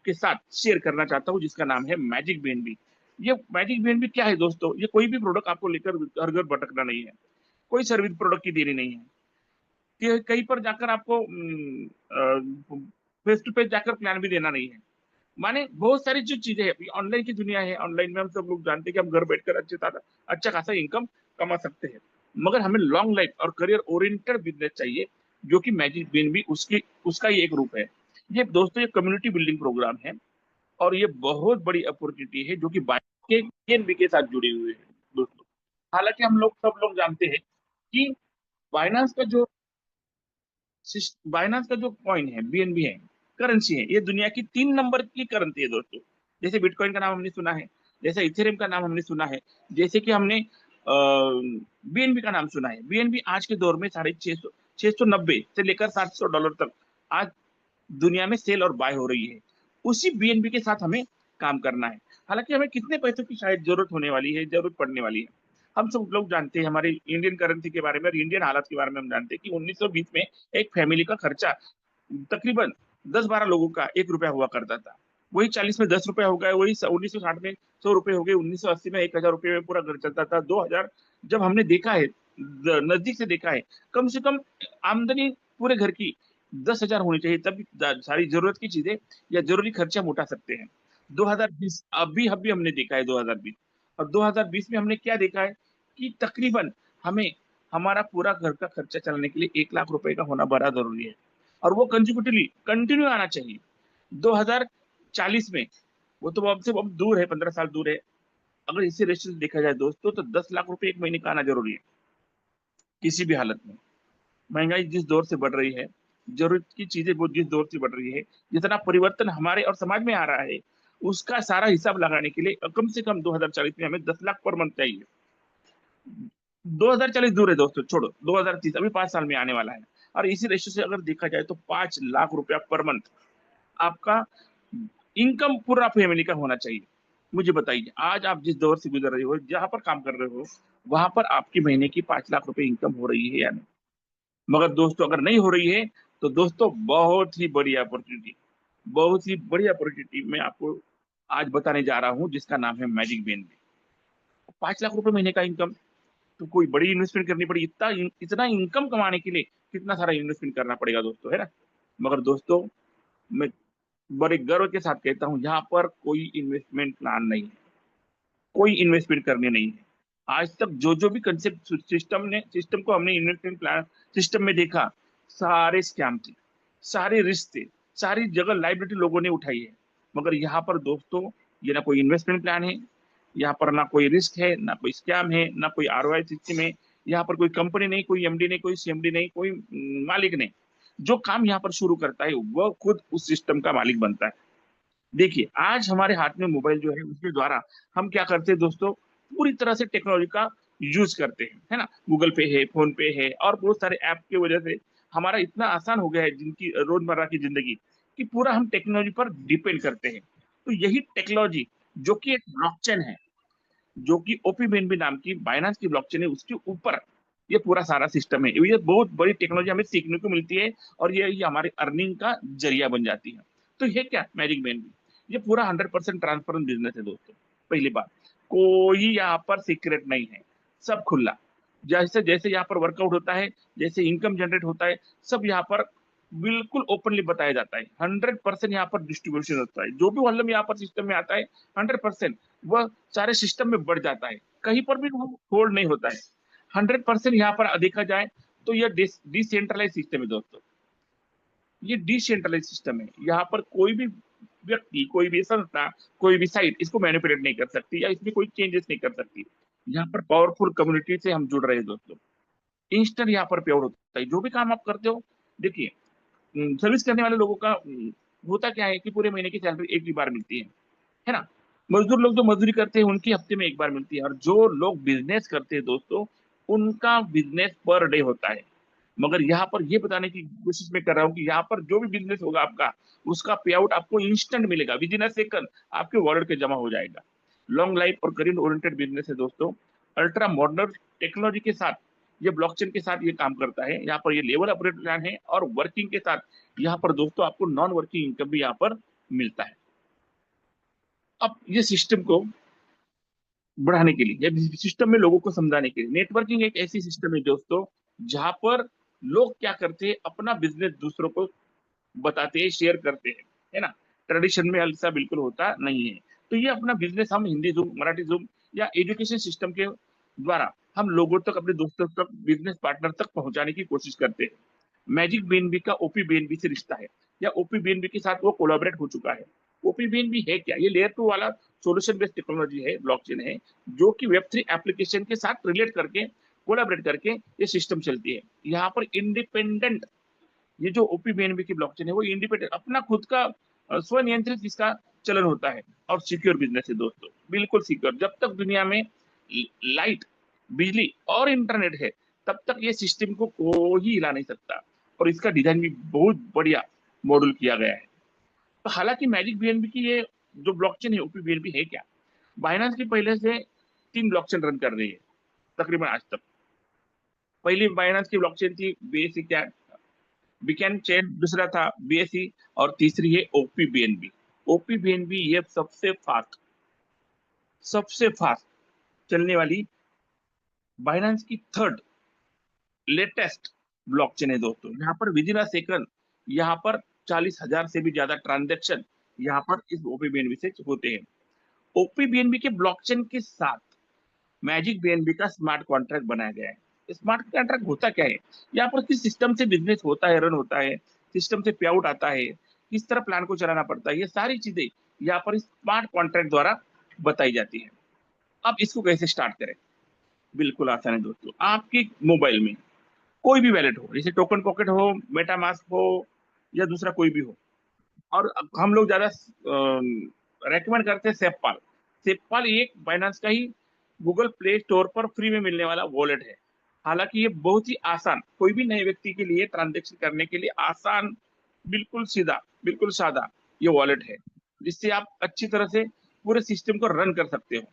आपके साथ शेयर करना चाहता हूँ, जिसका नाम है मैजिक बीएनबी। ये मैजिक बीएनबी क्या है दोस्तों? ये कोई भी प्रोडक्ट आपको लेकर घर घर भटकना नहीं है, कोई सर्विस प्रोडक्ट की देनी नहीं है कि कहीं पर जाकर आपको फेस टू फेस जाकर प्लान भी देना नहीं है। माने बहुत सारी जो चीजें है, ऑनलाइन की दुनिया है, ऑनलाइन में हम सब लोग जानते हैं कि हम घर बैठकर अच्छा खासा इनकम कमा सकते हैं। मगर हमें लॉन्ग लाइफ और करियर ओरिएंटेड बिजनेस चाहिए, जो कि मैजिक बीएनबी उसकी उसका ही एक रूप है। ये दोस्तों ये कम्युनिटी बिल्डिंग प्रोग्राम है, और ये बहुत बड़ी अपॉर्चुनिटी है जो कि बीएनबी के साथ जुड़ी हुई है दोस्तों। हालांकि हम लोग सब लोग जानते हैं कि बाइनांस का जो बाइनांस का जो कॉइन है, बीएनबी है, करेंसी है, ये दुनिया की 3 नंबर की करेंसी है दोस्तों। जैसे बिटकॉइन का नाम हमने सुना है, जैसे इथेरियम का नाम हमने सुना है, जैसे कि हमने बीएनबी का नाम सुना है। बीएनबी आज के दौर में 690 से लेकर $700 तक आज दुनिया में सेल और बाय हो रही है। उसी बीएनबी के साथ हमें काम करना है। हालांकि हमें कितने पैसों की शायद जरूरत होने वाली है, जरूरत पड़ने वाली है, हम सब लोग जानते हैं। हमारे इंडियन करेंसी के बारे में और इंडियन हालात के बारे में हम जानते हैं कि 1920 में एक फैमिली का खर्चा तकरीबन 10-12 लोगों का ₹1 हुआ करता था। वही 40 में ₹10 हो गए, वही 1960 में ₹100 हो गए, 1980 में ₹1000 में पूरा घर चलता था। 2000 जब हमने देखा है, नजदीक से देखा है, कम से कम आमदनी पूरे घर की 10,000 होनी चाहिए, तब सारी जरूरत की चीजें या जरूरी खर्चा हम उठा सकते हैं। 2020 अभी अभी हमने देखा है 2020, और 2020 में हमने क्या देखा है कि तकरीबन हमें हमारा पूरा घर का खर्चा चलाने के लिए ₹1,00,000 का होना बड़ा जरूरी है, और वो कंजिक्यूटिवली कंटिन्यू आना चाहिए। 2040 में, वो तो अब से अब दूर है, 15 साल दूर है। अगर इसी रेशियो से देखा जाए दोस्तों, तो ₹10,00,000 एक महीने का आना जरूरी है किसी भी हालत में। महंगाई जिस दौर से बढ़ रही है, जरूरत की चीजें वो जिस दौर से बढ़ रही है, जितना परिवर्तन हमारे और समाज में आ रहा है, उसका सारा हिसाब लगाने के लिए कम से कम 2040 में हमें 10 लाख पर मंथ चाहिए। 2040 दूर है दोस्तों, छोड़ो, 2030 अभी 5 साल में आने वाला है। और इसी रेशियो से अगर देखा जाए तो ₹5 लाख पर मंथ आपका इनकम पूरा फैमिली का होना चाहिए। मुझे बताइए, आज आप जिस दौर से गुजर रहे हो, जहां पर काम कर रहे हो, वहां पर आपकी महीने की ₹5 लाख इनकम हो रही है या नहीं? मगर दोस्तों अगर नहीं हो रही है, तो दोस्तों बहुत ही बड़ी अपॉर्चुनिटी मैं आपको आज बताने जा रहा हूँ, जिसका नाम है मैजिक बीएनबी। ₹5 लाख महीने का इनकम, तो कोई बड़ी इन्वेस्टमेंट करनी पड़ी? इतना इनकम कमाने के लिए कितना सारा इन्वेस्टमेंट करना पड़ेगा दोस्तों, है ना? मगर दोस्तों, मैं बड़े गर्व के साथ कहता हूँ, यहाँ पर कोई इन्वेस्टमेंट प्लान नहीं है, कोई इन्वेस्टमेंट करने नहीं है। आज तक जो जो भी कंसेप्ट सिस्टम को हमने इन्वेस्टमेंट प्लान सिस्टम में देखा, सारे स्कैम थे, सारे रिस्क थे, सारी जगह लाइबिलिटी लोगों ने उठाई है। मगर यहाँ पर दोस्तों, ये ना कोई इन्वेस्टमेंट प्लान है, यहाँ पर ना कोई रिस्क है, ना कोई स्कैम है, ना कोई आरओआई सिस्टम है। यहाँ पर कोई कंपनी नहीं, कोई एमडी नहीं, कोई सीएमडी नहीं, कोई मालिक नहीं। जो काम यहाँ पर शुरू करता है, वह खुद उस सिस्टम का मालिक बनता है। देखिए, आज हमारे हाथ में मोबाइल जो है, उसके द्वारा हम क्या करते हैं दोस्तों, पूरी तरह से टेक्नोलॉजी का यूज करते हैं, है ना? गूगल पे है, फोन पे है, और बहुत सारे ऐप की वजह से हमारा इतना आसान हो गया है जिनकी रोजमर्रा की जिंदगी, कि पूरा हम टेक्नोलॉजी पर डिपेंड करते हैं। तो यही टेक्नोलॉजी, जो कि एक ब्लॉकचेन है, जो कि ओपीबीएनबी नाम की बाइनेंस की ब्लॉकचेन है, उसके ऊपर ये पूरा सारा सिस्टम है। ये बहुत बड़ी टेक्नोलॉजी हमें सीखने को मिलती है, और ये हमारे अर्निंग का जरिया बन जाती है। तो ये क्या मैजिक बीएनबी, ये पूरा 100% ट्रांसपेरेंट बिजनेस है दोस्तों। पहली बात, कोई यहाँ पर सीक्रेट नहीं है, सब खुला। जैसे जैसे यहाँ पर वर्कआउट होता है, जैसे इनकम जनरेट होता है, सब यहाँ पर बिल्कुल ओपनली बताया जाता है। 100% यहाँ पर डिस्ट्रीब्यूशन होता है, जो भी वॉल्यूम यहाँ पर सिस्टम में आता है, 100% वह सारे सिस्टम में बढ़ जाता है, कहीं पर भी वो होल्ड नहीं होता है। 100% यहाँ पर देखा जाए तो यह डिसेंट्रलाइज सिस्टम है दोस्तों। ये डिसेंट्रलाइज सिस्टम है, यहाँ पर कोई भी व्यक्ति, कोई भी संस्था, कोई भी साइट इसको मैनिपुलेट नहीं कर सकती, या इसमें कोई चेंजेस नहीं कर सकती। यहाँ पर पावरफुल कम्युनिटी से हम जुड़ रहे हैं दोस्तों। इंस्टेंट यहाँ पर पे आउट होता है, जो भी काम आप करते हो। देखिए, सर्विस करने वाले लोगों का होता क्या है कि पूरे महीने की सैलरी एक ही बार मिलती है ना? मजदूर लोग जो मजदूरी करते हैं, उनकी हफ्ते में एक बार मिलती है, और जो लोग बिजनेस करते हैं दोस्तों, उनका बिजनेस पर डे होता है। मगर यहाँ पर ये बताने की कोशिश मैं कर रहा हूँ कि यहाँ पर जो भी बिजनेस होगा आपका, उसका पे आउट आपको इंस्टेंट मिलेगा, विद इन अ सेकंड आपके वॉलेट पे जमा हो जाएगा। लॉन्ग लाइफ और करियर ओरिएंटेड बिजनेस है दोस्तों। अल्ट्रा मॉडर्न टेक्नोलॉजी के साथ, ये ब्लॉकचेन के साथ ये काम करता है। यहाँ पर ये लेवल अपग्रेड प्लान है, और वर्किंग के साथ यहाँ पर दोस्तों आपको नॉन वर्किंग इनकम भी यहाँ पर मिलता है। अब ये सिस्टम को बढ़ाने के लिए या सिस्टम में लोगों को समझाने के लिए, नेटवर्किंग एक ऐसी सिस्टम है दोस्तों जहां पर लोग क्या करते हैं, अपना बिजनेस दूसरों को बताते हैं, शेयर करते हैं, है ना। ट्रेडिशन में ऐसा बिल्कुल होता नहीं है। तो ये अपना बिजनेस हम हिंदी जूम, मराठी जूम या एजुकेशन सिस्टम के द्वारा हम लोगों तक, अपने दोस्तों तक, बिजनेस पार्टनर तक पहुंचाने की कोशिश करते हैं। मैजिक बीएनबी का ओपी बीएनबी से रिश्ता है, या ओपी बीएनबी के साथ वो कोलैबोरेट हो चुका है। ओपी बीएनबी है क्या? ये लेयर 2 वाला सॉल्यूशन बेस्ड टेक्नोलॉजी है, ब्लॉकचेन है, जो कि वेब 3 एप्लीकेशन के साथ रिलेट करके, कोलैबोरेट करके ये सिस्टम चलती है। यहाँ पर इंडिपेंडेंट, ये जो ओपी बीएनबी की ब्लॉकचेन है वो इंडिपेंडेंट, अपना खुद का स्वनियंत्रित इसका चलन होता है, और सिक्योर बिजनेस है दोस्तों, बिल्कुल सिक्योर। जब तक दुनिया में लाइट, बिजली और इंटरनेट है, तब तक ये सिस्टम को कोई हिला नहीं सकता। और इसका डिजाइन भी बहुत बढ़िया मॉडल किया गया है। तो हालांकि मैजिक बीएनबी की ये जो ब्लॉकचेन है, ओपी बीएनबी है क्या? बाइनेंस की पहले से 3 ब्लॉकचेन रन कर रही है तकरीबन आज तक। पहली बाइनेंस की ब्लॉकचेन थी बीएससी क्या, बीकैन चेन, दूसरा था बीएसई, और तीसरी है ओपी बीएनबी। ओपी बीएनबी ये सबसे फास्ट चलने वाली बाइनेंस की थर्ड लेटेस्ट ब्लॉकचेन है दोस्तों। यहाँ पर विद इन अ सेकंड, यहाँ पर 40,000 से भी ज्यादा ट्रांजेक्शन यहाँ पर इस ओपी बीएनबी से होते हैं। ओपी बीएनबी के ब्लॉकचेन के साथ मैजिक बीएनबी का स्मार्ट कॉन्ट्रैक्ट बनाया गया है। स्मार्ट कॉन्ट्रैक्ट होता क्या है? यहाँ पर किस सिस्टम से बिजनेस होता है, रन होता है, सिस्टम से पे आउट आता है, किस तरह प्लान को चलाना पड़ता है, ये सारी चीजें यहाँ पर स्मार्ट कॉन्ट्रैक्ट द्वारा बताई जाती है। अब इसको कैसे स्टार्ट करें? बिल्कुल आसान है दोस्तों। आपके मोबाइल में कोई भी वैलेट हो, जैसे टोकन पॉकेट हो, मेटामास्क हो, या दूसरा कोई भी हो, और हम लोग ज्यादा रेकमेंड करते हैं सेपपाल। सेपपाल एक बाइनेंस का ही गूगल प्ले स्टोर पर फ्री में मिलने वाला वॉलेट है। हालांकि ये बहुत ही आसान, कोई भी नए व्यक्ति के लिए ट्रांजेक्शन करने के लिए आसान, बिल्कुल सीधा, बिल्कुल सादा ये वॉलेट है, जिससे आप अच्छी तरह से पूरे सिस्टम को रन कर सकते हो।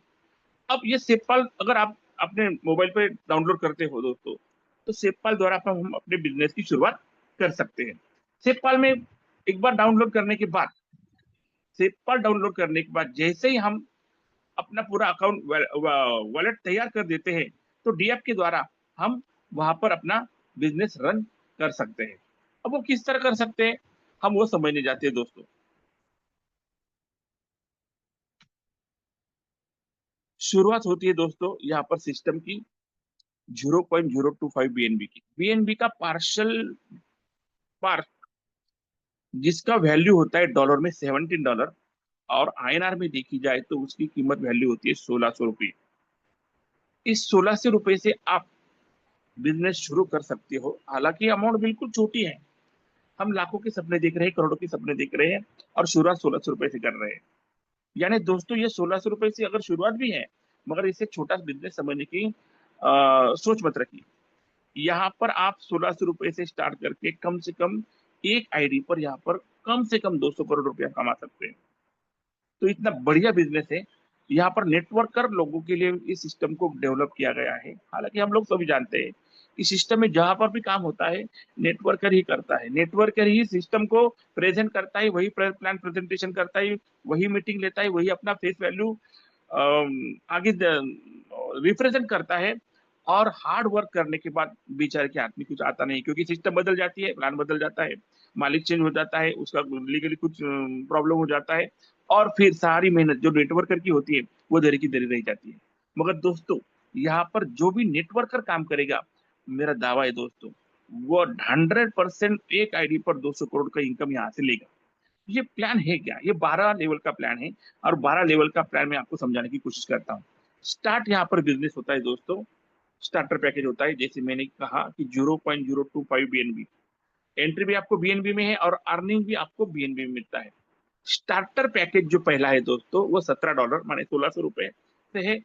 अब ये सेपपाल अगर आप अपने मोबाइल पे डाउनलोड करते हो दोस्तों, तो सेपपाल द्वारा हम अपने बिजनेस की शुरुआत कर सकते हैं। सेपपाल में एक बार डाउनलोड करने के बाद, सेपपाल डाउनलोड करने के बाद जैसे ही हम अपना पूरा अकाउंट वॉलेट तैयार कर देते हैं, तो डीएफ के द्वारा हम वहां पर अपना बिजनेस रन कर सकते हैं। अब वो किस तरह कर सकते हैं, हम वो समझने जाते हैं दोस्तों। शुरुआत होती है दोस्तों यहाँ पर सिस्टम की 0.025 बीएनबी की, बीएनबी का पार्शल पार्ट, जिसका वैल्यू होता है डॉलर में $17, और आईएनआर में देखी जाए तो उसकी कीमत वैल्यू होती है 1600 रुपये। इस 1600 रुपये से आप बिजनेस शुरू कर सकते हो। हालांकि अमाउंट बिल्कुल छोटी है, हम लाखों के सपने देख रहे हैं, करोड़ों के सपने देख रहे हैं, और शुरुआत 1600 रुपये से कर रहे हैं। यानी दोस्तों ये 1600 रुपये से अगर शुरुआत भी है, मगर इसे छोटा बिजनेस समझने की सोच मत रखिए। यहाँ पर आप 1600 रुपये से स्टार्ट करके कम से कम एक आईडी पर यहाँ पर कम से कम 200 करोड़ रुपया कमा सकते हैं। तो इतना बढ़िया बिजनेस है। यहाँ पर नेटवर्कर लोगों के लिए इस सिस्टम को डेवलप किया गया है। हालांकि हम लोग सभी जानते हैं कि सिस्टम में जहां पर भी काम होता है, नेटवर्कर ही करता है, नेटवर्कर ही सिस्टम को प्रेजेंट करता है, वही प्लान प्रेजेंटेशन करता है, वही मीटिंग लेता है, वही अपना फेस वैल्यू आगे रिप्रेजेंट करता है। और हार्ड वर्क करने के बाद बेचारे के हाथ में कुछ आता नहीं, क्योंकि सिस्टम बदल जाती है, प्लान बदल जाता है, मालिक चेंज हो जाता है, उसका लीगली कुछ प्रॉब्लम हो जाता है, और फिर सारी मेहनत जो नेटवर्कर की होती है वो देरी की देरी रह जाती है। मगर दोस्तों यहाँ पर जो भी नेटवर्कर काम करेगा, मेरा दावा है दोस्तों, वो 100% एक आईडी पर 200 करोड़ का इनकम यहाँ से लेगा। ये प्लान है क्या? ये 12 लेवल का प्लान है, और 12 लेवल का प्लान मैं आपको समझाने की कोशिश करता हूँ। स्टार्ट यहाँ पर बिजनेस होता है दोस्तों, स्टार्टर पैकेज होता है, जैसे मैंने कहा कि 0.025 बीएनबी, एंट्री भी आपको बीएनबी में है, और अर्निंग भी आपको बीएनबी में मिलता है। स्टार्टर पैकेज जो पहला है दोस्तों, वो $17 माने 1600 रुपए से है।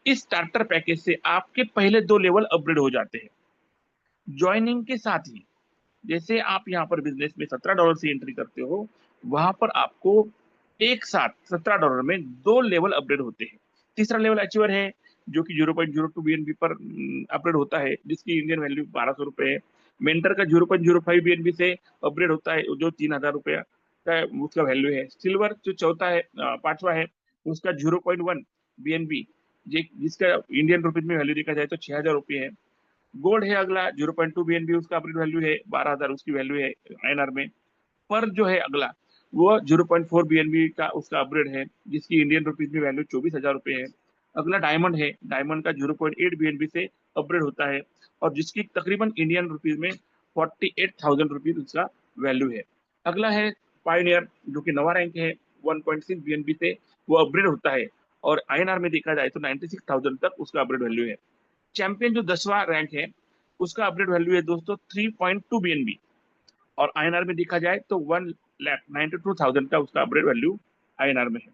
इस स्टार्टर पैकेज से आपके पहले 2 लेवल अपग्रेड हो जाते हैं ज्वाइनिंग के साथ ही। जैसे आप यहाँ पर बिजनेस में $17 से एंट्री करते हो, वहां पर आपको एक साथ $17 में 2 लेवल अपग्रेड होते हैं। तीसरा लेवल अचीवर है, जो कि 0.02 बीएनबी पर अपग्रेड होता है, जिसकी इंडियन वैल्यू $1200 है। मेंटर का 0.05 बीएनबी से अपग्रेड होता है, जो $3000 का उसका वैल्यू है। सिल्वर जो चौथा है, पांचवा है, उसका 0.1 बीएनबी, जिसका इंडियन रुपीज में वैल्यू देखा जाए तो 6,000 रुपये है। गोल्ड है अगला 0.2 बीएनबी, उसका अपडेट वैल्यू है 12,000, उसकी वैल्यू है आईएनआर में। पर जो है अगला वो 0.4 बीएनबी का उसका अपग्रेड है, जिसकी इंडियन रुपीज में वैल्यू 24,000 रुपये है। अगला डायमंड है, डायमंड का 0.8 बीएनबी से अपग्रेड होता है, और जिसकी तकरीबन इंडियन रुपीज में 48,000 रुपीज उसका वैल्यू है। अगला है पायोनियर, जो कि नवा रैंक है, 1.6 बीएनबी से वो अपग्रेड होता है, और आईएनआर में देखा जाए तो 96,000 तक उसका अपग्रेड वैल्यू है। चैंपियन जो 10वां रैंक है, उसका अपग्रेड वैल्यू है दोस्तों 3.2 बीएनबी, और आईएनआर में देखा जाए तो 1,92,000 का उसका अपग्रेड वैल्यू आईएनआर में है।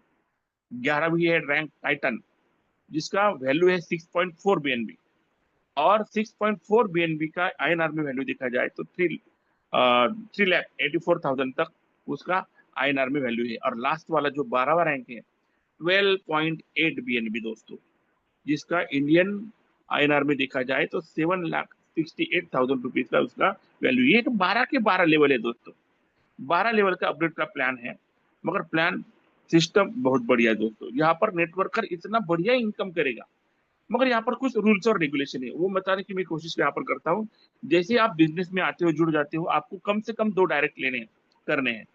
11वीं है रैंक टाइटन, जिसका वैल्यू है 6.4 बीएनबी, और 6.4 बीएनबी का आईएनआर में वैल्यू देखा जाए तो 3,84,000 तक उसका आईएनआर में वैल्यू है। और लास्ट वाला जो 12वां रैंक है, 12.8 बीएनबी दोस्तों, जिसका इंडियन आईएनआर में देखा जाए तो 7,68,000 रुपीज का उसका वैल्यू। ये तो 12 के 12 लेवल है दोस्तों, 12 लेवल का अपडेट का प्लान है। मगर प्लान सिस्टम बहुत बढ़िया है दोस्तों, यहाँ पर नेटवर्कर इतना बढ़िया इनकम करेगा। मगर यहाँ पर कुछ रूल्स और रेगुलेशन है, वो बताने की मैं कोशिश यहाँ पर करता हूँ। जैसे आप बिजनेस में आते हो, जुड़ जाते हो, आपको कम से कम 2 डायरेक्ट लेने करने हैं।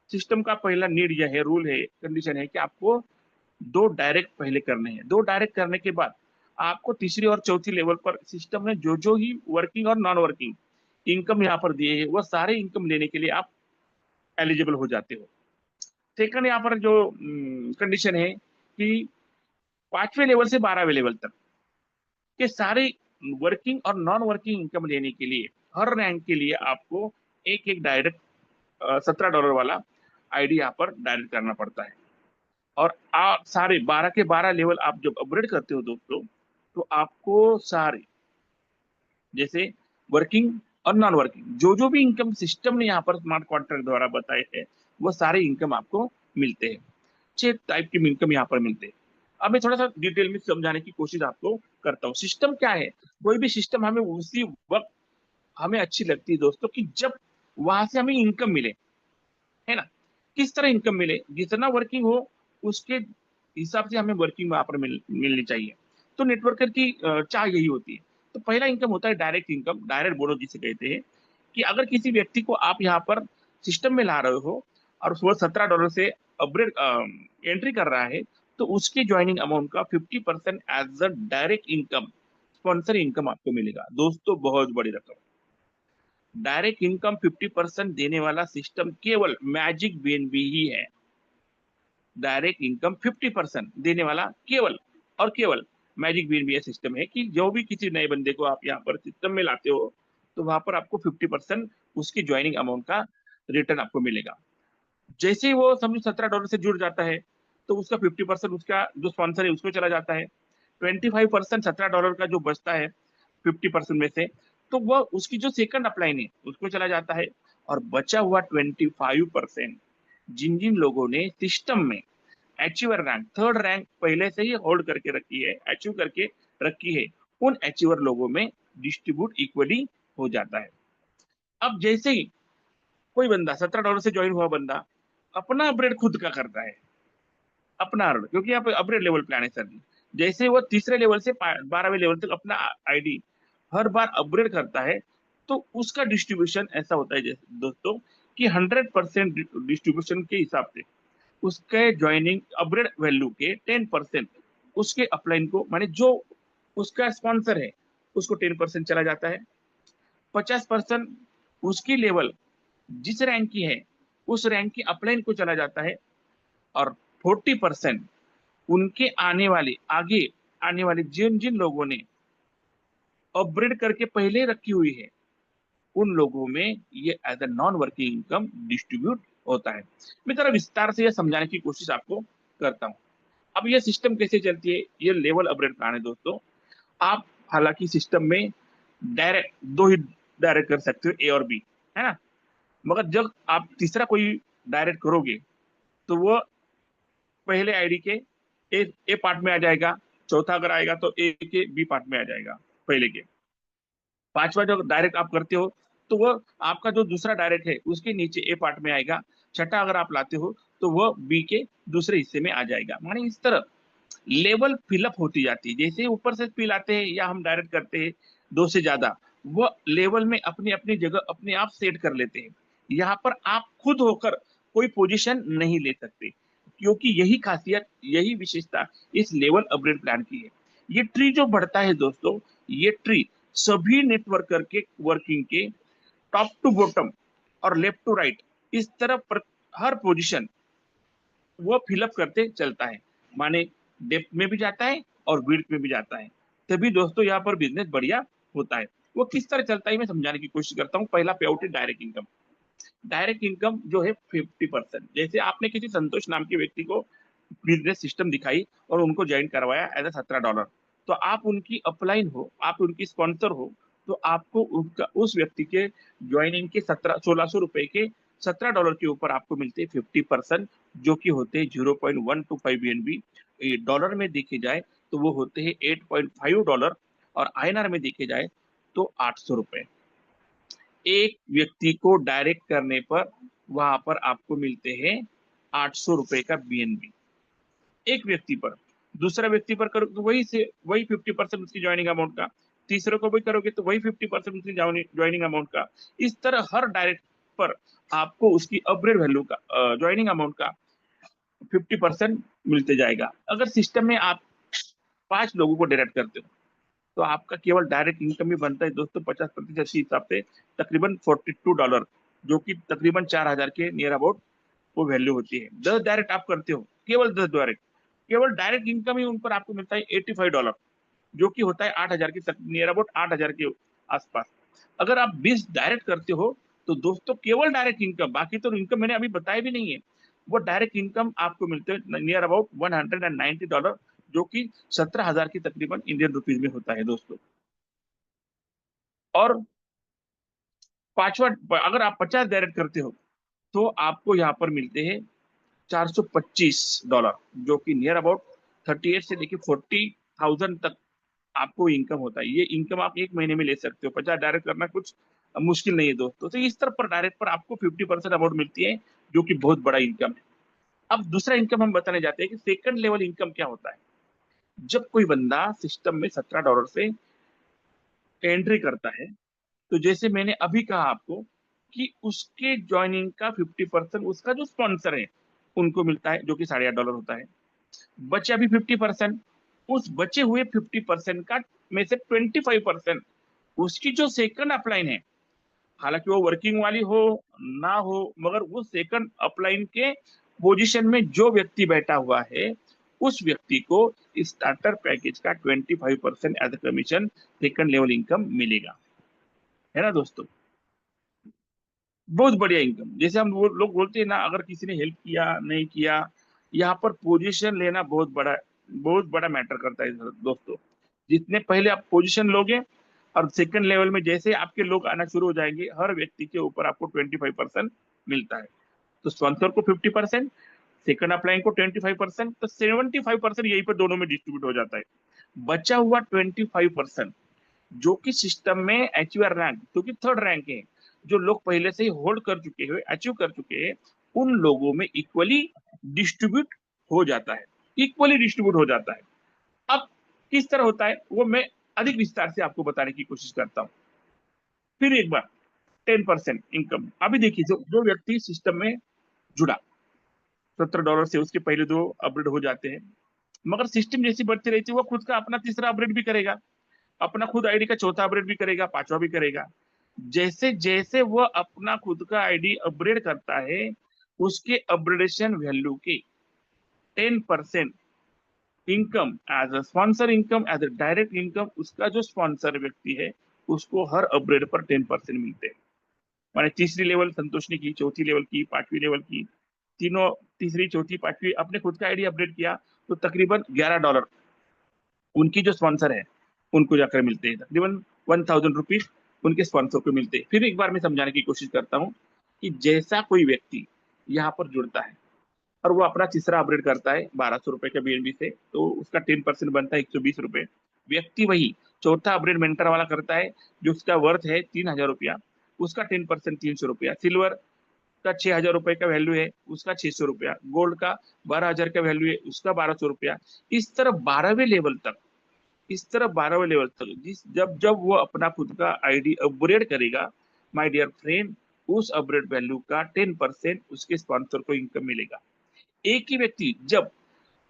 सिस्टम का पहला नीड यह है, रूल है, कंडीशन है कि आपको 2 डायरेक्ट पहले करने हैं। 2 डायरेक्ट करने के बाद आपको तीसरी और चौथी लेवल पर सिस्टम ने जो जो ही वर्किंग और नॉन वर्किंग इनकम यहाँ पर दिए है, वो सारे इनकम लेने के लिए आप एलिजिबल हो जाते हो। सेकंड यहाँ पर जो कंडीशन है कि 5वें लेवल से 12वें लेवल तक के सारे वर्किंग और नॉन वर्किंग इनकम लेने के लिए हर रैंक के लिए आपको एक एक डायरेक्ट $17 वाला आईडी यहाँ पर डायरेक्ट करना पड़ता है। और आप सारे 12 के 12 लेवल आप जब अपग्रेड करते हो दोस्तों, तो आपको सारे जैसे वर्किंग और नॉन वर्किंग जो जो भी इनकम सिस्टम ने यहाँ पर स्मार्ट कॉन्ट्रैक्ट द्वारा बताए हैं, वो सारे इनकम आपको मिलते हैं। 6 टाइप के इनकम यहाँ पर मिलते हैं। अब मैं थोड़ा सा डिटेल में समझाने की कोशिश आपको करता हूँ। सिस्टम क्या है? कोई भी सिस्टम हमें उसी वक्त हमें अच्छी लगती है दोस्तों कि जब वहां से हमें इनकम मिले, है ना। किस तरह इनकम मिले? जितना वर्किंग हो उसके हिसाब से हमें वर्किंग वहां पर मिलनी चाहिए। तो नेटवर्कर की चाह यही होती है। तो पहला इनकम होता है डायरेक्ट इनकम, डायरेक्ट बोनस जिसे कहते हैं, कि अगर किसी व्यक्ति को आप यहाँ पर सिस्टम में ला रहे हो और वो $17 से अपग्रेड एंट्री कर रहा है, तो उसके ज्वाइनिंग अमाउंट का 50% as a direct income, sponsor income आपको मिलेगा दोस्तों। बहुत बड़ी रकम। डायरेक्ट इनकम 50% देने वाला सिस्टम केवल मैजिक बीएनबी ही है। डायरेक्ट इनकम 50% देने वाला केवल और केवल मैजिक बीएनबी सिस्टम है, कि जो भी किसी नए बंदे को आप यहाँ पर सिस्टम में लाते हो, तो वहां पर आपको 50% उसकी ज्वाइनिंग अमाउंट का रिटर्न आपको मिलेगा। जैसे ही वो समझो $17 से जुड़ जाता है, तो उसका 50% उसका जो स्पॉन्सर है उसको चला जाता है। 25% $17 का जो बचता है 50% में से, तो वह उसकी जो सेकंड अपलाइन है उसको चला जाता है। और बचा हुआ 25% जिन जिन लोगों ने सिस्टम में अचीवर रैंक, थर्ड रैंक पहले से ही होल्ड करके रखी है, अचीव करके रखी है, उन अचीवर लोगों में डिस्ट्रीब्यूट इक्वली हो जाता है। अब जैसे ही कोई बंदा $17 से ज्वाइन हुआ बंदा अपना अपग्रेड खुद का करता है, अपना अपग्रेड, क्योंकि यहाँ पे अपग्रेड लेवल प्लान है सर जी। जैसे वो तीसरे लेवल से 12वें लेवल तक अपना आईडी हर बार अपग्रेड करता है, तो उसका डिस्ट्रीब्यूशन ऐसा होता है जैसे दोस्तों कि 100% डिस्ट्रीब्यूशन के हिसाब से उसके ज्वाइनिंग अपग्रेड वैल्यू के 10% उसके अपलाइन को, माने जो उसका स्पॉन्सर है उसको 10% चला जाता है। 50% उसकी लेवल जिस रैंक की है उस रैंक की अपलाइन को चला जाता है। और 40% उनके आगे आने वाले जिन जिन लोगों ने अपग्रेड करके पहले रखी हुई है, उन लोगों में ये as a non working income distribute होता है। मैं जरा विस्तार से यह समझाने की कोशिश आपको करता हूँ। अब यह सिस्टम कैसे चलती है? ये लेवल अपग्रेड प्लान है दोस्तों। आप हालांकि सिस्टम में डायरेक्ट 2 ही डायरेक्ट कर सकते हो, ए और बी, है ना। मगर जब आप तीसरा कोई डायरेक्ट करोगे, तो वो पहले आईडी के ए पार्ट में आ जाएगा, चौथा अगर आएगा तो ए के बी पार्ट में आ जाएगा पहले के। पांचवा जो डायरेक्ट आप करते हो, तो वो आपका जो दूसरा डायरेक्ट है उसके नीचे ए पार्ट में आएगा। छठा अगर आप लाते हो तो वह बी के दूसरे हिस्से में आ जाएगा। माने इस तरह लेवल फिलअप होती जाती है, जैसे ऊपर से फिल आते हैं या हम डायरेक्ट करते हैं दो से ज्यादा, वो लेवल में अपनी अपनी जगह अपने आप सेट कर लेते हैं। यहाँ पर आप खुद होकर कोई पोजीशन नहीं ले सकते, क्योंकि यही खासियत, यही विशेषता इस लेवल अपग्रेड प्लान की है। ये ट्री जो बढ़ता है दोस्तों, ये ट्री सभी नेटवर्कर के वर्किंग के टॉप टू बॉटम और लेफ्ट टू राइट इस तरह हर पोजीशन वो फिलअप करते चलता है। माने डेप्थ में भी जाता है और विड्थ में भी जाता है, तभी दोस्तों यहाँ पर बिजनेस बढ़िया होता है। वो किस तरह चलता है मैं समझाने की कोशिश करता हूँ। पहला पे आउट है डायरेक्ट इनकम। डायरेक्ट इनकम जो है 50%। जैसे आपने किसी संतोष नाम के व्यक्ति को बिजनेस सिस्टम दिखाई और उनको ज्वाइन करवाया एज ए $17, तो आप उनकी अपलाइन हो, आप उनकी स्पॉन्सर हो, तो आपको उनका उस व्यक्ति के ज्वाइनिंग के 1600 रुपए के $17 के ऊपर आपको मिलते हैं 50%, जो कि होते हैं 0.125 BNB। डॉलर में देखे जाए तो वो होते हैं $8.5, और INR में देखे जाए तो 800 रुपए। एक व्यक्ति को डायरेक्ट करने पर वहां पर आपको मिलते हैं 800 रुपए का BNB एक व्यक्ति पर। दूसरा व्यक्ति पर करो तो वही 50% उसकी ज्वाइनिंग अमाउंट का। तीसरे को भी करोगे तो वही 50% उसकी ज्वाइनिंग अमाउंट का। इस तरह हर डायरेक्ट पर आपको उसकी अपग्रेड वैल्यू का ज्वाइनिंग अमाउंट का 50% मिलते जाएगा। अगर सिस्टम में आप 5 लोगों को डायरेक्ट करते हो तो आपका केवल डायरेक्ट इनकम ही बनता है दोस्तों 50% के हिसाब से तकरीबन $42, जो कि तकरीबन 4000 के नियर अबाउट वो वैल्यू होती है। 10 डायरेक्ट आप करते हो, केवल 10 डायरेक्ट, केवल डायरेक्ट इनकम ही उन पर आपको मिलता है $85, जो कि होता है 8000 के नियर अबाउट 8000 के आसपास। अगर आप 20 डायरेक्ट करते हो तो दोस्तों केवल डायरेक्ट इनकम, बाकी तो इनकम मैंने अभी बताया भी नहीं है, वो डायरेक्ट इनकम आपको मिलते हैं नियर अबाउट $190, जो कि 17,000 की तकरीबन इंडियन रुपीज में होता है दोस्तों। और पांचवा, अगर आप 50 डायरेक्ट करते हो तो आपको यहाँ पर मिलते हैं $425, जो कि नियर अबाउट 38 से लेके 40,000 तक आपको इनकम होता है। ये इनकम आप एक महीने में ले सकते हो। 50 डायरेक्ट करना कुछ मुश्किल नहीं है दोस्तों। तो इस तरह पर डायरेक्ट पर आपको 50% अमाउंट मिलती है, जो कि बहुत बड़ा इनकम है। अब दूसरा इनकम हम बताने जाते हैं कि सेकंड लेवल इनकम क्या होता है। जब कोई बंदा सिस्टम में $17 से एंट्री करता है, तो जैसे मैंने अभी कहा आपको कि उसके ज्वाइनिंग का 50% उसका जो स्पॉन्सर है उनको मिलता है, जो कि $8.5 होता है। बचे अभी 50%, उस बचे हुए 50% का में से 25% उसकी जो सेकंड अपलाइन है, हालांकि वो वर्किंग वाली हो ना हो, मगर वो सेकंड अपलाइन के पोजीशन में जो व्यक्ति बैठा हुआ है उस व्यक्ति को स्टार्टर पैकेज का 25% as a commission second level income मिलेगा, है ना दोस्तों। बहुत बढ़िया इनकम। जैसे हम वो लोग बोलते हैं ना, अगर किसी ने हेल्प किया नहीं किया, यहाँ पर पोजीशन लेना बहुत बड़ा मैटर करता है दोस्तों। जितने पहले आप पोजीशन लोगे और सेकंड लेवल में जैसे आपके लोग आना शुरू हो जाएंगे, हर व्यक्ति के ऊपर आपको 25% मिलता है। तो स्पॉन्सर को 50%, सेकंड अप्लाइंग को 25%, तो 75% यहीं पर दोनों में डिस्ट्रीब्यूट हो जाता है। बचा हुआ 25% जो कि सिस्टम में अचीवर रैंक, क्योंकि थर्ड रैंक है, जो लोग पहले से ही होल्ड कर चुके हैं, अचीव कर चुके हैं, उन लोगों में इक्वली डिस्ट्रीब्यूट हो जाता है, इक्वली डिस्ट्रीब्यूट हो जाता है। अब किस तरह होता है वो मैं अधिक विस्तार से आपको बताने की कोशिश करता हूँ। फिर एक बार 10% इनकम। अभी देखिए, जो व्यक्ति सिस्टम में जुड़ा $17 से, उसके पहले दो अपग्रेड हो जाते हैं, मगर सिस्टम जैसी बढ़ती रहती है वो खुद का अपना तीसरा अपग्रेड भी करेगा, अपना खुद आईडी का चौथा अपग्रेड भी करेगा, पांचवा भी करेगा। जैसे जैसे वह अपना खुद का आईडी अपग्रेड करता है, उसके अपग्रेडेशन वैल्यू के 10% income as a sponsor income, as a direct income, उसका जो स्पॉन्सर व्यक्ति है उसको हर अपग्रेड पर 10% मिलते हैं। माने तीसरी लेवल संतोष ने की, चौथी लेवल की, पांचवी लेवल की, तीनों, तीसरी चौथी पांचवी अपने खुद का आईडी अपडेट किया तो तकरीबन $11 उनकी जो स्पॉन्सर है उनको जाकर मिलते हैं। तकरीबन 1000 रुपीज उनके स्पॉन्सर को मिलते हैं। फिर एक बार मैं समझाने की कोशिश करता हूँ कि जैसा कोई व्यक्ति यहाँ पर जुड़ता है और वो अपना तीसरा अपग्रेड करता है 1200 रुपए का BNB से, तो उसका 10% बनता है 120 रुपए। व्यक्ति वही चौथा अपग्रेड मेंटर वाला करता है, जो उसका वर्थ है 3000 रुपया, उसका 10% 300 रुपया। सिल्वर का 6,000 रुपए का वैल्यू है, उसका 600 रुपया, गोल्ड का 12,000 का वैल्यू है, उसका 1,200 रुपया। इस तरह 12वें लेवल तक, इस तरह 12वें लेवल तक जिस जब जब वो अपना खुद का आईडी अपग्रेड करेगा, माय डियर फ्रेंड, उस अपग्रेड वैल्यू का 10% उसके स्पॉन्सर को इनकम मिलेगा। एक ही व्यक्ति जब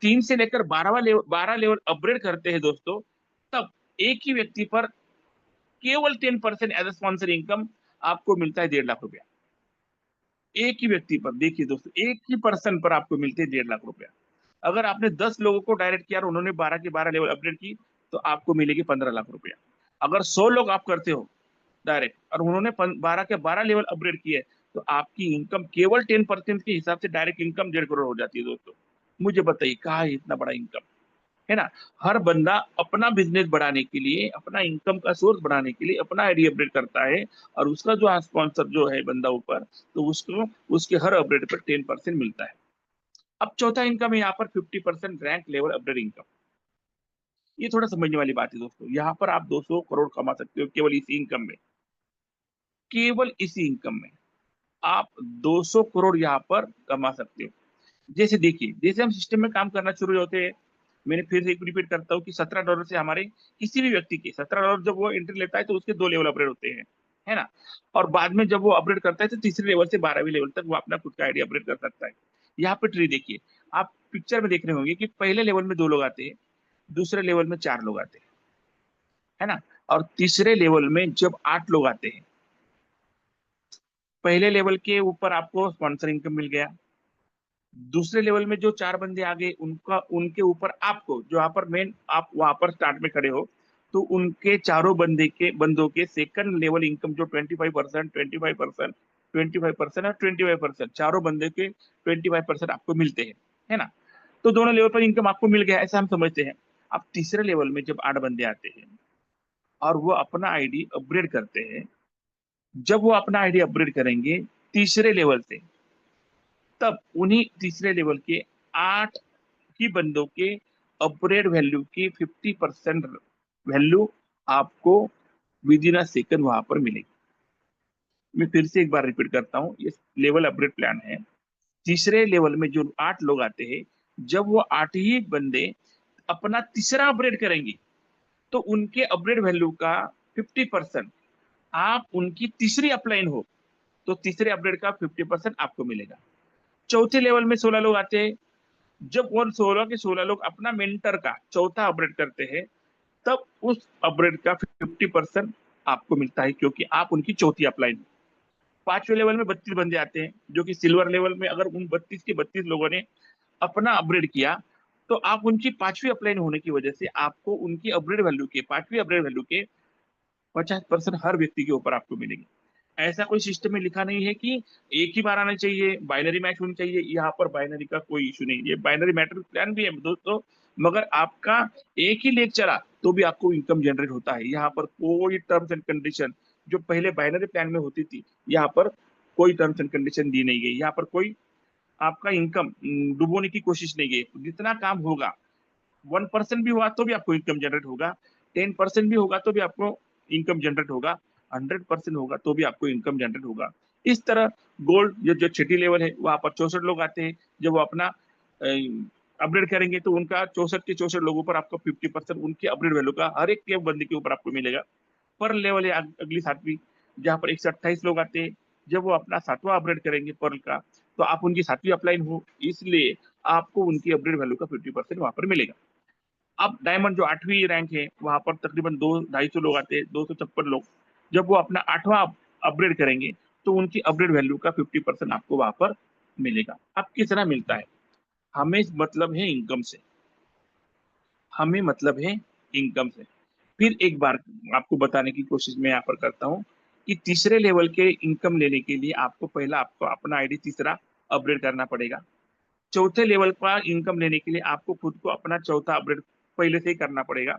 3 से लेकर 12 लेवल अपग्रेड करते हैं दोस्तों, तब एक ही व्यक्ति पर केवल 10% एज स्पॉन्सर इनकम आपको मिलता है 1.5 लाख रुपया। एक ही व्यक्ति पर, देखिए दोस्तों, एक ही पर्सन पर आपको मिलते हैं 1.5 लाख रुपया। अगर आपने 10 लोगों को डायरेक्ट किया और उन्होंने 12 के 12 लेवल अपग्रेड की, तो आपको मिलेगी 15 लाख रुपया। अगर 100 लोग आप करते हो डायरेक्ट और उन्होंने 12 के 12 लेवल अपग्रेड किए, तो आपकी इनकम केवल 10% के हिसाब से डायरेक्ट इनकम 1.5 करोड़ हो जाती है दोस्तों। मुझे बताइए कहाँ है इतना बड़ा इनकम, है ना। हर बंदा अपना बिजनेस बढ़ाने के लिए, अपना इनकम का सोर्स बढ़ाने के लिए अपना आईडी अपडेट करता है, और उसका जो स्पॉन्सर जो है बंदा ऊपर, तो उसको उसके हर अपडेट पर 10% मिलता है। अब चौथा इनकम है यहाँ पर 50% रैंक लेवल अपडेट इनकम। ये थोड़ा समझने वाली बात है दोस्तों। यहाँ पर आप 200 करोड़ कमा सकते हो केवल इसी इनकम में, केवल इसी इनकम में आप 200 करोड़ यहाँ पर कमा सकते हो। जैसे देखिए, जैसे हम सिस्टम में काम करना शुरू होते हैं, मैंने फिर से एक रिपीट करता हूँ कि $17 से हमारे किसी भी व्यक्ति के $17 जब वो एंट्री लेता है तो उसके 2 लेवल अपग्रेड होते हैं, है ना। और बाद में जब वो अपग्रेड करता है तो तीसरे लेवल से 12वीं लेवल तक वो अपना खुद का आईडी अपग्रेड कर सकता है। यहाँ पे ट्री देखिए, आप पिक्चर में देख रहे होंगे कि पहले लेवल में 2 लोग आते हैं, दूसरे लेवल में 4 लोग आते हैं, है ना। और तीसरे लेवल में जब 8 लोग आते हैं, पहले लेवल के ऊपर आपको स्पॉन्सर इनकम मिल गया, दूसरे लेवल में जो 4 बंदे आ गए उनका, उनके ऊपर आपको जो यहाँ पर मेन आप वहां पर स्टार्ट में खड़े हो, तो उनके चारों बंदों के सेकंड लेवल इनकम जो 25%, 25%, 25% और 25%, चारों बंदे के 25% आपको मिलते हैं, है ना। तो दोनों लेवल पर इनकम आपको मिल गया, ऐसा हम समझते हैं। अब तीसरे लेवल में जब 8 बंदे आते हैं और वो अपना आईडी अपग्रेड करते हैं, जब वो अपना आईडी अपग्रेड करेंगे तीसरे लेवल से, तब उन्हीं तीसरे लेवल के 8 ही बंदों के अपग्रेड वैल्यू की 50% वैल्यू आपको विद इन अ सेकंड वहां पर मिलेगी। मैं फिर से एक बार रिपीट करता हूँ, ये लेवल अपग्रेड प्लान है। तीसरे लेवल में जो 8 लोग आते हैं, जब वो 8 ही बंदे अपना तीसरा अपग्रेड करेंगे, तो उनके अपग्रेड वैल्यू का 50% आप उनकी तीसरी अपलाइन हो, तो तीसरे अपग्रेड का 50% आपको मिलेगा। चौथे लेवल में 16 लोग आते हैं, जब वो 16 के 16 लोग अपना मेंटर का चौथा अपग्रेड करते हैं, तब उस अपग्रेड का 50% आपको मिलता है, क्योंकि आप उनकी चौथी अपलाइन। पांचवें लेवल में 32 बंदे आते हैं, जो कि सिल्वर लेवल में अगर उन 32 के 32 लोगों ने अपना अपग्रेड किया, तो आप उनकी पांचवी अपलाइन होने की वजह से आपको उनकी अपग्रेड वैल्यू के, पांचवी अपग्रेड वैल्यू के 50% हर व्यक्ति के ऊपर आपको मिलेगी। ऐसा कोई सिस्टम में लिखा नहीं है कि एक ही बार आना चाहिए, बाइनरी मैच होनी चाहिए। यहाँ पर बाइनरी का कोई इशू नहीं, ये बाइनरी मैटर प्लान भी है दोस्तों, मगर आपका एक ही लेग चला तो भी आपको इनकम जनरेट होता है। यहाँ पर कोई टर्म्स एंड कंडीशन जो पहले बाइनरी प्लान में होती थी, यहाँ पर कोई टर्म्स एंड कंडीशन दी नहीं गई। यहाँ पर कोई आपका इनकम डुबोने की कोशिश नहीं गई। जितना काम होगा, 1% भी हुआ तो भी आपको इनकम जनरेट होगा, 10% भी होगा तो भी आपको इनकम जनरेट होगा, 100% होगा तो भी आपको इनकम जनरेट होगा। इस तरह गोल्ड जो जो छठी लेवल है, वहां पर 64 लोग आते हैं, जब वो अपना अपग्रेड करेंगे तो उनका 64 के 64 लोगों पर आपको 50% उनके अपग्रेड वैल्यू का हर एक के बंदे के ऊपर आपको मिलेगा। पर्ल लेवल है अगली 7वीं, जहां पर 128 लोग आते हैं, जब वो अपना 7वां अपग्रेड करेंगे पर्ल का, तो आप उनकी 7वीं अपलाइन हो, इसलिए आपको उनकी अपग्रेड वैल्यू का 50% वहां पर मिलेगा। अब डायमंड जो 8वीं रैंक है, वहां पर तकरीबन 200-250 लोग आते हैं, 256 लोग, जब वो अपना 8वां अपग्रेड करेंगे, तो उनकी अपग्रेड वैल्यू का 50% आपको वहां पर मिलेगा। अब किस तरह मिलता है, हमें मतलब है इनकम से, हमें मतलब है इनकम से। फिर एक बार आपको बताने की कोशिश मैं यहाँ पर करता हूँ कि तीसरे लेवल के इनकम लेने के लिए आपको पहला आपको अपना आईडी तीसरा अपग्रेड करना पड़ेगा। चौथे लेवल का इनकम लेने के लिए आपको खुद को अपना चौथा अपग्रेड पहले से ही करना पड़ेगा।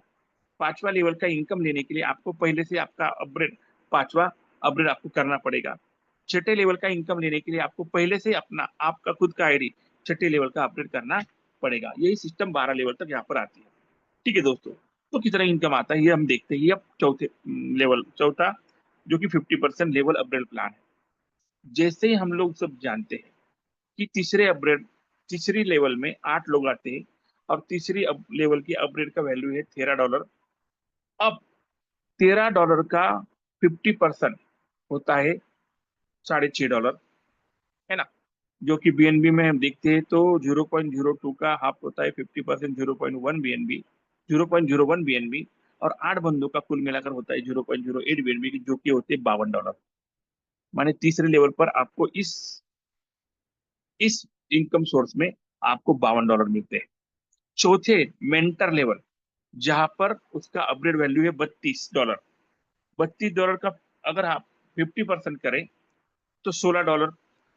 पांचवा लेवल का इनकम लेने के लिए आपको पहले से आपका अपग्रेड, पांचवा अपग्रेड आपको करना पड़ेगा। छठे लेवल का इनकम लेने के लिए आपको पहले से अपना आपका खुद का आईडी छठे लेवल का अपग्रेड करना पड़ेगा। यही सिस्टम 12 लेवल तक यहाँ पर आती है। ठीक है दोस्तों, तो कितना इनकम आता है ये हम देखते हैं। ये अब चौथे लेवल, चौथा जो कि 50% लेवल अपग्रेड प्लान है। जैसे ही हम लोग सब जानते हैं कि तीसरी लेवल में 8 लोग आते हैं और तीसरी लेवल की अपग्रेड का वैल्यू है $13। अब $13 का 50% होता है $6.5, है ना? जो कि बीएनबी में हम देखते हैं तो 0.02 का हाफ होता है 50%, 0.1 बीएनबी, 0.01 बीएनबी, और 8 बंदों का कुल मिलाकर होता है 0.08 बीएनबी, जो कि होते हैं $52। माने तीसरे लेवल पर आपको इस इनकम सोर्स में आपको $52 मिलते हैं। चौथे, मेंटर लेवल, जहां पर उसका अपग्रेड वैल्यू है $32। $32 का अगर आप 50% करें तो $16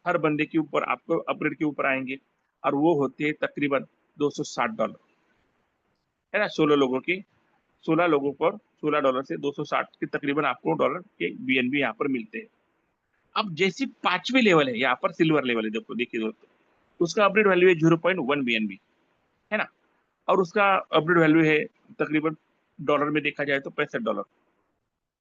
हर बंदे के ऊपर आपको अपग्रेड के ऊपर आएंगे, और वो होते हैं तकरीबन $260, है ना? 16 लोगों पर $16 से 260 के तकरीबन आपको डॉलर के बीएनबी यहाँ पर मिलते हैं। अब जैसी पांचवी लेवल है, यहाँ पर सिल्वर लेवल है, देखो देखिए दोस्तों, उसका अपग्रेड वैल्यू है 0.1 बीएनबी, है ना? और उसका अपग्रेड वैल्यू है तकरीबन डॉलर में देखा जाए तो $65।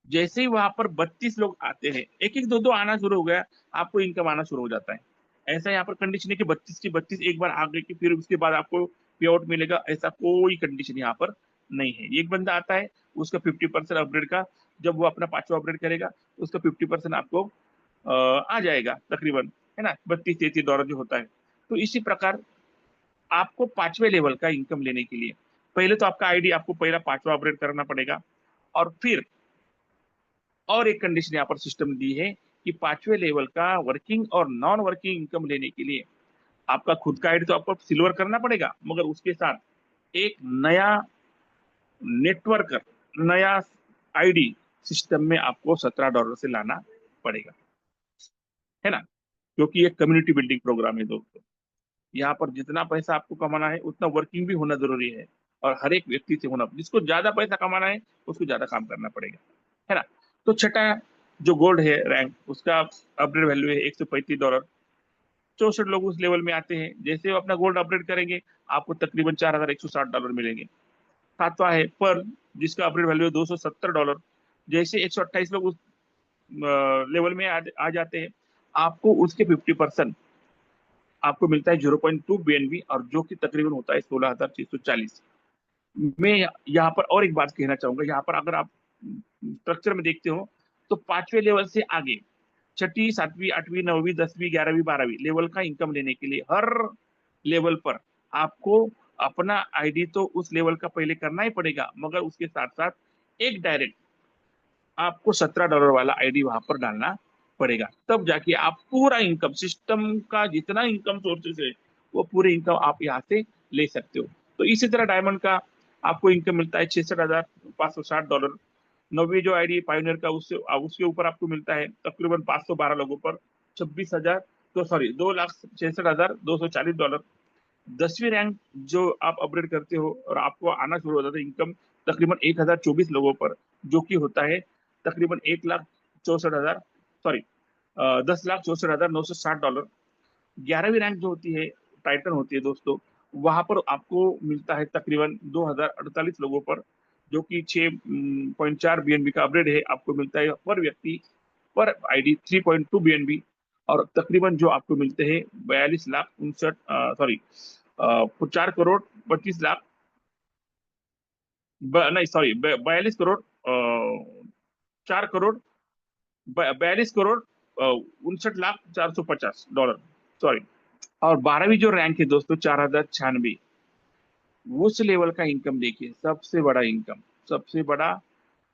जैसे ही वहां पर 32 लोग आते हैं, एक एक दो दो आना शुरू हो गया, आपको इनकम आना शुरू हो जाता है। ऐसा यहाँ पर कंडीशन है कि 32 की 32 एक बार आ गई कि फिर उसके बाद आपको पे आउट मिलेगा, ऐसा कोई कंडीशन यहाँ पर नहीं है। एक बंदा आता है, उसका 50% अपग्रेड का, जब वो अपना पांचवा अपग्रेड करेगा उसका 50% आपको आ जाएगा तकरीबन, है ना? 32-33 डॉलर जो होता है। तो इसी प्रकार आपको पांचवे लेवल का इनकम लेने के लिए पहले तो आपका आईडी, आपको पहला पांचवा अपग्रेड करना पड़ेगा, और फिर और एक कंडीशन यहाँ पर सिस्टम दी है कि पांचवे लेवल का वर्किंग और नॉन वर्किंग इनकम लेने के लिए आपका खुद का आईडी तो आपको सिल्वर करना पड़ेगा, मगर उसके साथ एक नया नेटवर्क, नया आईडी सिस्टम में आपको $17 से लाना पड़ेगा, है ना? क्योंकि ये कम्युनिटी बिल्डिंग प्रोग्राम है दोस्तों। यहाँ पर जितना पैसा आपको कमाना है उतना वर्किंग भी होना जरूरी है, और हर एक व्यक्ति से होना, जिसको ज्यादा पैसा कमाना है उसको ज्यादा काम करना पड़ेगा, है ना? तो छठा जो गोल्ड है रैंक, उसका अपग्रेड वैल्यू है $135। 64 लोग उस लेवल में आते हैं, जैसे वो अपना गोल्ड अपग्रेड करेंगे आपको तकरीबन $4160 मिलेंगे। सातवां है पर्ल, जिसका अपग्रेड वैल्यू है $270। जैसे 128 लोग उस लेवल में आ जाते हैं, आपको उसके 50% आपको मिलता है 0.2 बीएनबी, और जो कि तकरीबन होता है 16,640। मैं यहाँ पर और एक बात कहना चाहूंगा, यहाँ पर अगर आप स्ट्रक्चर में देखते हो तो पांचवे लेवल से आगे छठी, सातवीं, आठवीं, नौवीं, 10वीं, 11वीं, 12वीं लेवल का इनकम लेने के लिए हर लेवल पर आपको अपना आईडी तो उस लेवल का पहले करना ही पड़ेगा, मगर उसके साथ साथ एक डायरेक्ट आपको $17 वाला आईडी वहां पर डालना पड़ेगा, तब जाके आप पूरा इनकम सिस्टम का जितना इनकम सोर्सेस है वो पूरे इनकम आप यहाँ से ले सकते हो। तो इसी तरह डायमंड का आपको इनकम मिलता है $66,560। नौवीं जो आईडी पायोनियर का, उससे उसके ऊपर आपको मिलता है तकरीबन 512 लोगों पर 26,000, तो सॉरी $2,66,240। 10वीं रैंक जो आप अपग्रेड करते हो और आपको आना शुरू हो जाता है इनकम तकरीबन 1,024 लोगों पर, जो कि होता है तकरीबन 1,64,000, सॉरी $10,64,960। 11वीं रैंक जो होती है, टाइटन होती है दोस्तों, वहां पर आपको मिलता है तकरीबन 2,048 लोगों पर, जो कि 6.4 बीएनबी का अपग्रेड है, आपको मिलता है पर व्यक्ति पर आईडी 3.2 बीएनबी, और तकरीबन जो आपको मिलते हैं 42,59 सॉरी 4 करोड़ 25 लाख, नहीं sorry 42 crore 4 crore 42 crore 59,450 dollar, sorry. और 12वीं जो रैंक है दोस्तों 4,096, उस लेवल का इनकम देखिए, सबसे बड़ा इनकम, सबसे बड़ा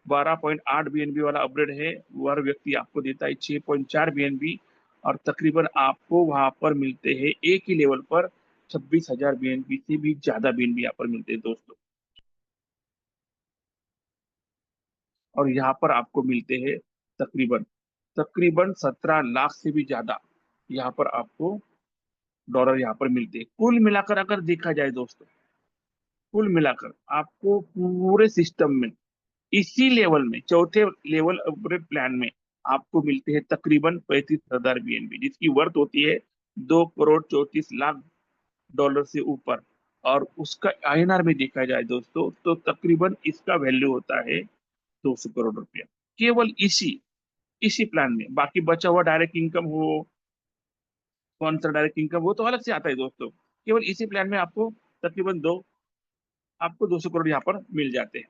12.8 बीएनबी वाला अपग्रेड है, हर व्यक्ति आपको देता है 6.4 बीएनबी, और तकरीबन आपको वहां पर मिलते हैं एक ही लेवल पर 26,000 बीएनबी से भी ज्यादा बीएनबी यहाँ पर मिलते हैं दोस्तों। और यहाँ पर आपको मिलते हैं तकरीबन तकरीबन 17 लाख से भी ज्यादा यहाँ पर आपको डॉलर यहाँ पर मिलते हैं। कुल मिलाकर अगर देखा जाए दोस्तों, कुल मिलाकर आपको पूरे सिस्टम में इसी लेवल में चौथे लेवल अपग्रेड प्लान में आपको मिलते हैं तकरीबन 35,000 बीएनबी, जिसकी वर्थ होती है 2,34 लाख डॉलर से ऊपर। और उसका आईएनआर में देखा जाए दोस्तों तो तकरीबन इसका वैल्यू होता है 200 करोड़ रुपया, केवल इसी इसी प्लान में। बाकी बचा हुआ डायरेक्ट इनकम हो, कौन सा डायरेक्ट इनकम, वो तो अलग से आता है दोस्तों। केवल इसी प्लान में आपको तकरीबन आपको 200 करोड़ यहाँ पर मिल जाते हैं।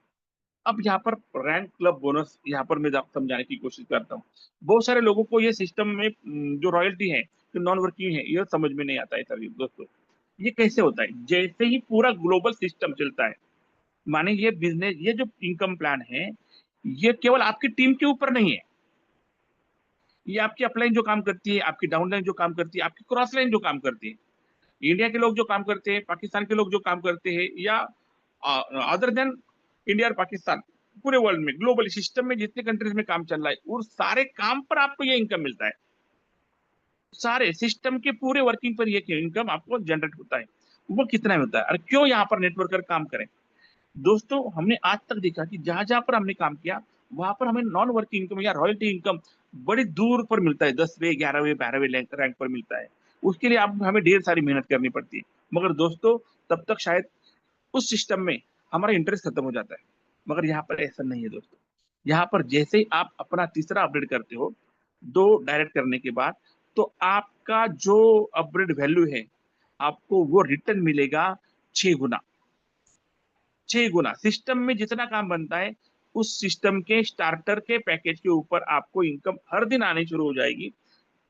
अब यहाँ पर रैंक क्लब बोनस यहाँ पर मैं समझाने की कोशिश करता हूँ। बहुत सारे लोगों को ये सिस्टम में जो रॉयल्टी है, जो नॉन वर्किंग है, ये समझ में नहीं आता है सर दोस्तों। ये कैसे होता है? जैसे ही पूरा ग्लोबल सिस्टम चलता है, माने ये बिजनेस, ये जो इनकम प्लान है, ये केवल आपकी टीम के ऊपर नहीं है। ये आपकी अपलाइन जो काम करती है, आपकी डाउनलाइन जो काम करती है, आपकी क्रॉस लाइन जो काम करती है, इंडिया के लोग जो काम करते हैं, पाकिस्तान के लोग जो काम करते हैं, या अदर देन इंडिया और पाकिस्तान, पूरे वर्ल्ड में ग्लोबल सिस्टम में जितने कंट्रीज में काम चल रहा है, उस सारे काम पर आपको ये इनकम मिलता है। सारे सिस्टम के पूरे वर्किंग पर ये इनकम आपको जनरेट होता है। वो कितना में होता है और क्यों यहाँ पर नेटवर्कर काम करें? दोस्तों, हमने आज तक देखा कि जहां जहां पर हमने काम किया, वहां पर हमें नॉन वर्किंग इनकम या रॉयल्टी इनकम बड़ी दूर पर मिलता है, 10वें 11वें 12वें रैंक पर मिलता है। उसके लिए आप हमें ढेर सारी मेहनत करनी पड़ती है। मगर दोस्तों, तब तक शायद उस सिस्टम में हमारा इंटरेस्ट खत्म हो जाता है। मगर यहाँ पर ऐसा नहीं है दोस्तों। यहाँ पर जैसे ही आप अपना तीसरा अपडेट करते हो, 2 डायरेक्ट करने के बाद, तो आपका जो अपग्रेड वैल्यू है, आपको वो रिटर्न मिलेगा 6 गुना। 6 गुना सिस्टम में जितना काम बनता है, उस सिस्टम के स्टार्टर के पैकेज के ऊपर आपको इनकम हर दिन आनी शुरू हो जाएगी।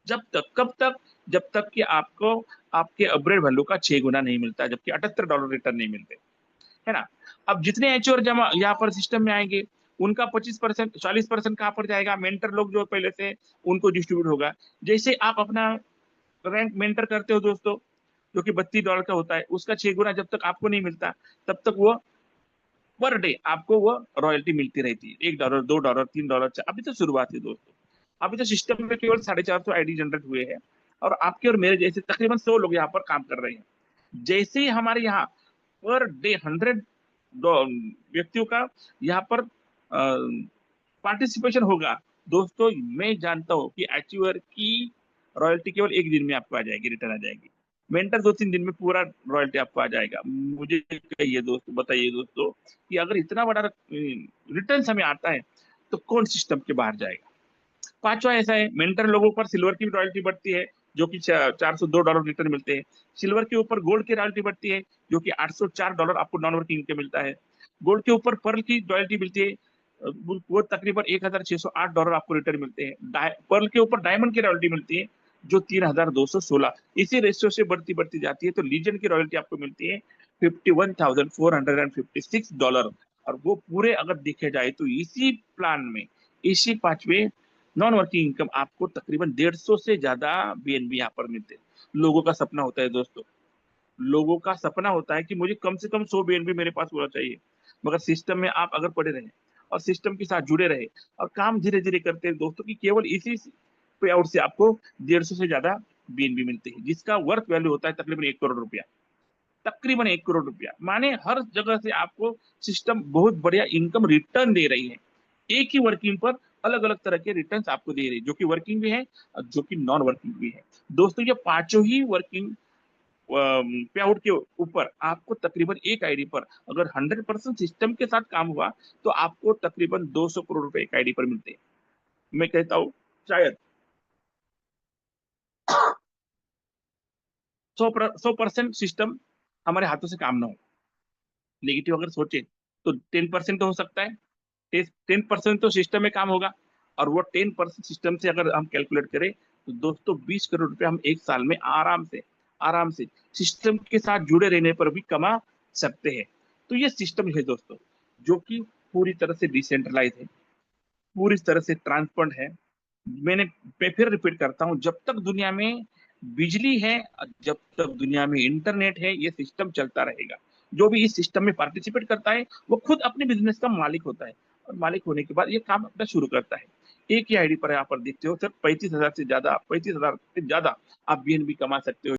जब तक, कब तक? जब तक कि आपको आपके अपग्रेड वैल्यू का 6 गुना नहीं मिलता, जबकि $78 रिटर्न नहीं मिलते, है ना? अब जितने एचओर जमा यहाँ पर सिस्टम में आएंगे, उनका 25%, 40% कहाँ पर जाएगा? मेंटर लोग जो पहले से, उनको डिस्ट्रीब्यूट होगा। जैसे आप अपना रैंक मेंटर करते हो दोस्तों, जो कि $32 का होता है, उसका 6 गुना जब तक आपको नहीं मिलता, तब तक वो पर डे आपको वो रॉयल्टी मिलती रहती है। $1, $2, $3। अभी तो शुरुआत है दोस्तों। अभी तो सिस्टम में केवल 450 आईडी जनरेट हुए हैं, और आपके और मेरे जैसे तकरीबन 100 लोग यहाँ पर काम कर रहे हैं। जैसे ही हमारे यहाँ पर डे 100 व्यक्तियों का यहाँ पर पार्टिसिपेशन होगा, दोस्तों, मैं जानता हूँ कि अचीवर की रॉयल्टी केवल एक दिन में आपको आ जाएगी, रिटर्न आ जाएगी। मेंटर 2-3 दिन में पूरा रॉयल्टी आपको आ जाएगा। मुझे कहिए दोस्तों, बताइए दोस्तों, कि अगर इतना बड़ा रिटर्न हमें आता है, तो कौन सिस्टम के बाहर जाएगा? पांचवा ऐसा है, मेंटर लोगों पर सिल्वर की रॉयल्टी बढ़ती है, जो कि $402 रिटर्न मिलते हैं। सिल्वर के ऊपर गोल्ड की रॉयल्टी बढ़ती है, जो कि $804 आपको नॉन वर्किंग के मिलता है। गोल्ड के ऊपर पर्ल की रॉयल्टी मिलती है, वो तकरीबन $1608 आपको रिटर्न मिलते हैं। पर्ल के ऊपर डायमंड की रॉयल्टी मिलती है, जो 3216। इसी रेशियो से बढ़ती बढ़ती जाती है, तो लीजेंड की रॉयल्टी आपको मिलती है $51,456। और वो पूरे अगर देखे जाए तो इसी प्लान में, इसी पांचवे नॉन वर्किंग इनकम, आपको तकरीबन 150 से ज्यादा बीएनबी यहाँ पर मिलते हैं। लोगों का सपना होता है दोस्तों, लोगों का सपना होता है कि मुझे कम से कम 100 बीएनबी मेरे पास होना चाहिए। मगर सिस्टम में आप अगर पड़े रहे और सिस्टम के साथ जुड़े रहे और काम धीरे धीरे करते हैं दोस्तों, कि केवल इसी पे आउट से आपको 150 से ज्यादा बीएनबी मिलते हैं, जिसका वर्थ वैल्यू होता है तकरीबन 1 करोड़ रुपया। तकरीबन 1 करोड़ रुपया, माने हर जगह से आपको सिस्टम बहुत बढ़िया इनकम रिटर्न दे रही है। एक ही वर्किंग पर अलग अलग तरह के रिटर्न आपको दे रही है, जो कि वर्किंग भी है और जो कि नॉन वर्किंग भी है। दोस्तों, ये पांचों ही वर्किंग पे आउट के ऊपर आपको तकरीबन एक आईडी पर, अगर 100% सिस्टम के साथ काम हुआ, तो आपको तकरीबन 200 करोड़ रुपए एक आईडी पर मिलते हैं। मैं कहता हूँ, शायद 100% सिस्टम हमारे हाथों से काम ना हो। नेगेटिव अगर सोचे तो 10% तो हो सकता है। 10% तो सिस्टम में काम होगा, और वो 10% सिस्टम से अगर हम कैलकुलेट करें, तो दोस्तों 20 करोड़ रुपए हम एक साल में आराम से सिस्टम के साथ जुड़े रहने पर भी कमा सकते हैं। तो ये सिस्टम है दोस्तों, जो कि पूरी तरह से डिसेंट्रलाइज है, पूरी तरह से ट्रांसपेरेंट है। मैंने मैं फिर रिपीट करता हूँ, जब तक दुनिया में बिजली है, जब तक दुनिया में इंटरनेट है, ये सिस्टम चलता रहेगा। जो भी इस सिस्टम में पार्टिसिपेट करता है, वो खुद अपने बिजनेस का मालिक होता है, और मालिक होने के बाद ये काम अपना शुरू करता है। एक ही आईडी पर यहाँ पर देखते हो सर, 35,000 से ज्यादा आप बीएनबी कमा सकते हो।